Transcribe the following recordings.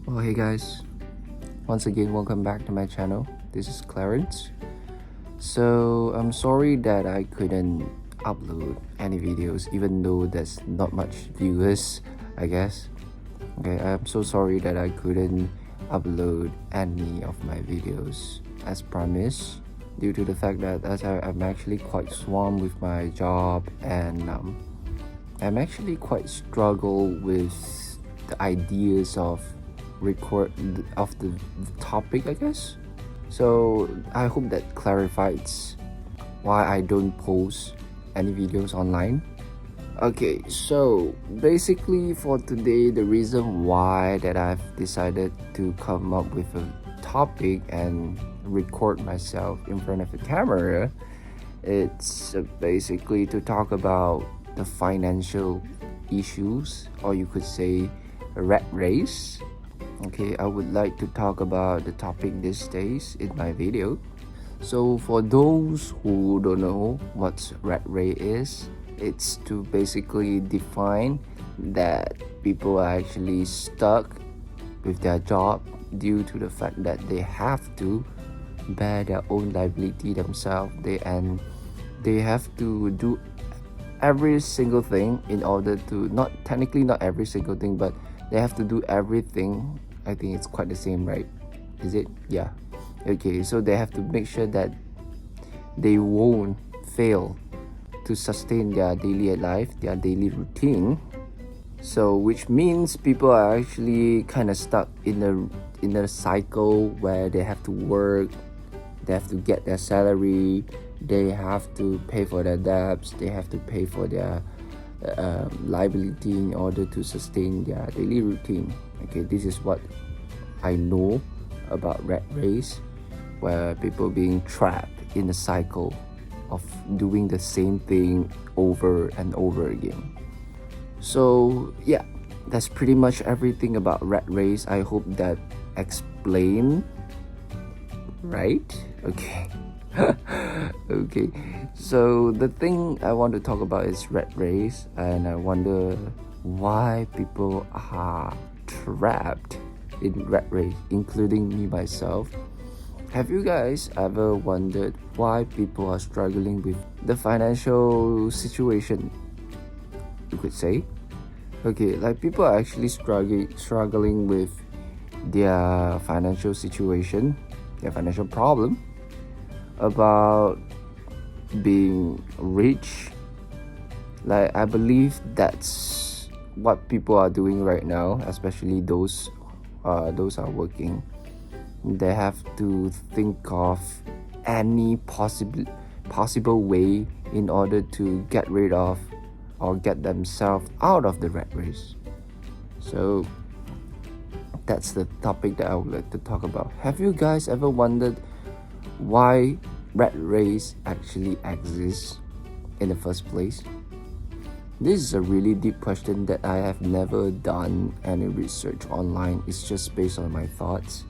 Well, hey guys, once again, welcome back to my channel. This is Clarence. So, I'm sorry that I couldn't upload any videos, even though there's not much viewers, I guess. Okay, I'm so sorry that I couldn't upload any of my videos as promised, due to the fact that I'm actually quite swamped with my job, and I'm actually quite struggle with the ideas of the topic, I guess. So I hope that clarifies why I don't post any videos online. Okay, so basically for today, the reason why that I've decided to come up with a topic and record myself in front of a camera, it's basically to talk about the financial issues, or you could say rat race. Okay, I would like to talk about the topic these days in my video. So for those who don't know what rat race is, it's to basically define that people are actually stuck with their job due to the fact that they have to bear their own liability themselves. They have to do every single thing in order to, not every single thing, but they have to do everything. I think it's quite the same, right? Is it? Yeah. Okay, so they have to make sure that they won't fail to sustain their daily life, their daily routine. So which means people are actually kind of stuck in a cycle where they have to work, they have to get their salary, they have to pay for their debts, they have to pay for their liability in order to sustain their daily routine. Okay, this is what I know about rat race, where people being trapped in a cycle of doing the same thing over and over again. So yeah, that's pretty much everything about rat race. I hope that explain right. Okay. Okay, so the thing I want to talk about is rat race, and I wonder why people are trapped in rat race, including me myself. Have you guys ever wondered why people are struggling with the financial situation, you could say? Okay, like people are actually struggling with their financial situation, their financial problem, about being rich. Like, I believe that's what people are doing right now, especially those are working. They have to think of any possible way in order to get rid of or get themselves out of the rat race. So that's the topic that I would like to talk about. Have you guys ever wondered why rat race actually exists in the first place? This is a really deep question that I have never done any research online. It's just based on my thoughts,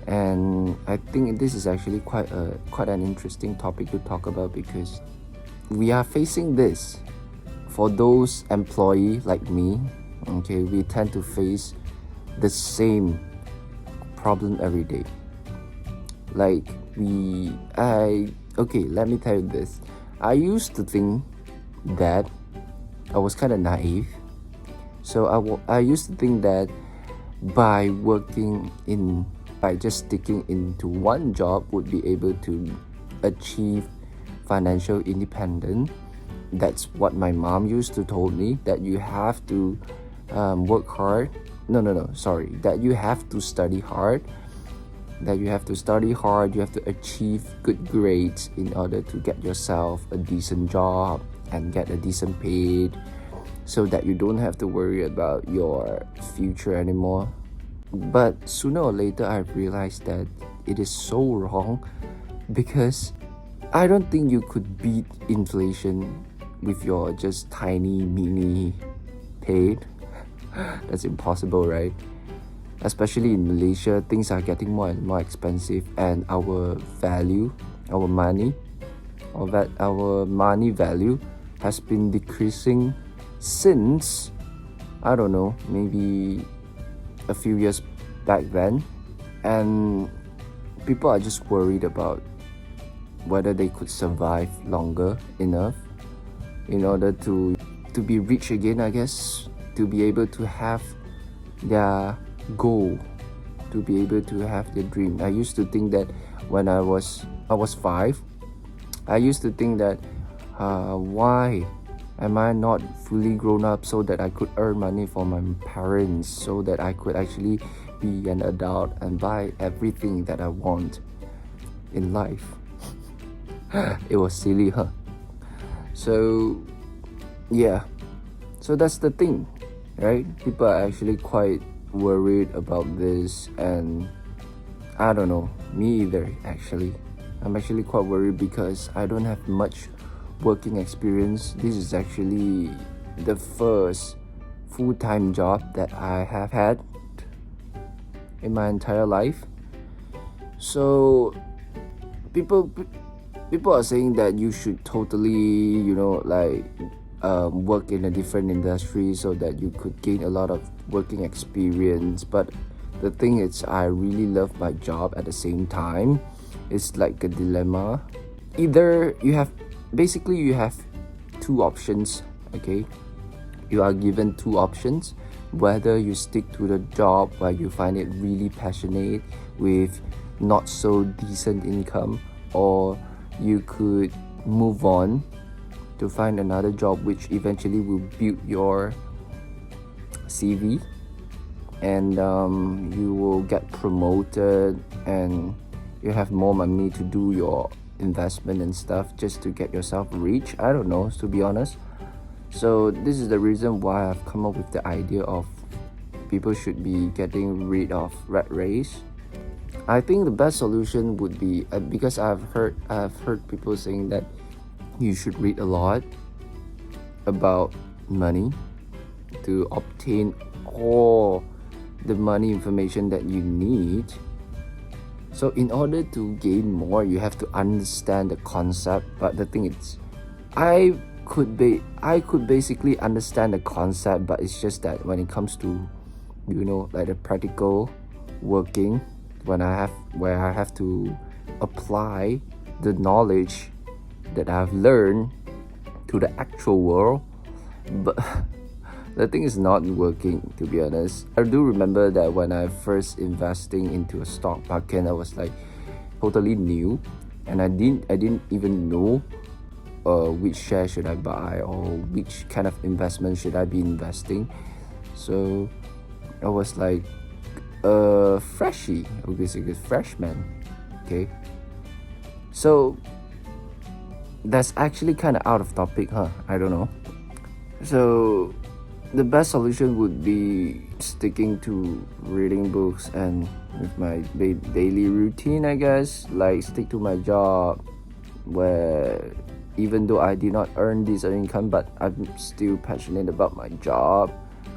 and I think this is actually quite an interesting topic to talk about, because we are facing this. For those employee like me, okay, we tend to face the same problem every day. Like let me tell you this. I used to think that I was kind of naive. So I used to think that by just sticking into one job would be able to achieve financial independence. That's what my mom used to told me, that you have to work hard. That you have to study hard. You have to achieve good grades in order to get yourself a decent job and get a decent paid, so that you don't have to worry about your future anymore. But sooner or later, I realized that it is so wrong, because I don't think you could beat inflation with your just tiny mini paid. That's impossible, right? Especially in Malaysia, things are getting more and more expensive, and our money value has been decreasing since, I don't know, maybe a few years back then, and people are just worried about whether they could survive longer enough in order to be rich again, I guess, to be able to have their goal, to be able to have their dream. I used to think that when I was 5, I used to think that why am I not fully grown up so that I could earn money for my parents, so that I could actually be an adult and buy everything that I want in life. It was silly, huh? So yeah, so that's the thing, right? People are actually quite worried about this, and I don't know, me either actually. I'm actually quite worried because I don't have much working experience. This is actually the first full-time job that I have had in my entire life. So people are saying that you should totally, work in a different industry so that you could gain a lot of working experience. But the thing is, I really love my job at the same time. It's like a dilemma. Either you have two options, okay? You are given two options, whether you stick to the job where you find it really passionate with not so decent income, or you could move on to find another job which eventually will build your CV, and you will get promoted and you have more money to do your investment and stuff just to get yourself rich. I don't know, to be honest. So this is the reason why I've come up with the idea of people should be getting rid of rat race. I think the best solution would be because I've heard people saying that you should read a lot about money to obtain all the money information that you need. So in order to gain more, you have to understand the concept. But the thing is, I could basically understand the concept, but it's just that when it comes to, like the practical working, where I have to apply the knowledge that I've learned to the actual world, but the thing is not working, to be honest. I do remember that when I first investing into a stock market, I was like totally new, and I didn't even know which share should I buy or which kind of investment should I be investing. So I was like a freshie, basically freshman. Okay, so that's actually kind of out of topic, huh? I don't know. So the best solution would be sticking to reading books and with my daily routine, I guess. Like stick to my job, where even though I did not earn this income, but I'm still passionate about my job.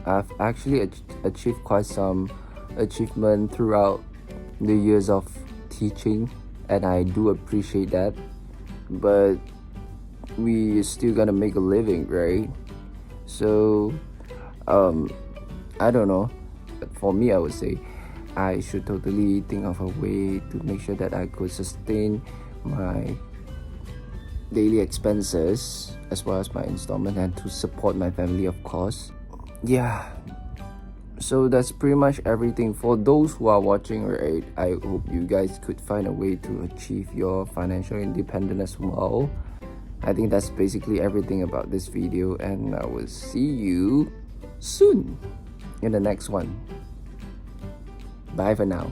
I've actually achieved quite some achievement throughout the years of teaching, and I do appreciate that. But we still gotta make a living, right? So I don't know, but for me, I would say I should totally think of a way to make sure that I could sustain my daily expenses as well as my installment, and to support my family, of course. Yeah, so that's pretty much everything for those who are watching, right? I hope you guys could find a way to achieve your financial independence as well. I think that's basically everything about this video, and I will see you soon in the next one. Bye for now.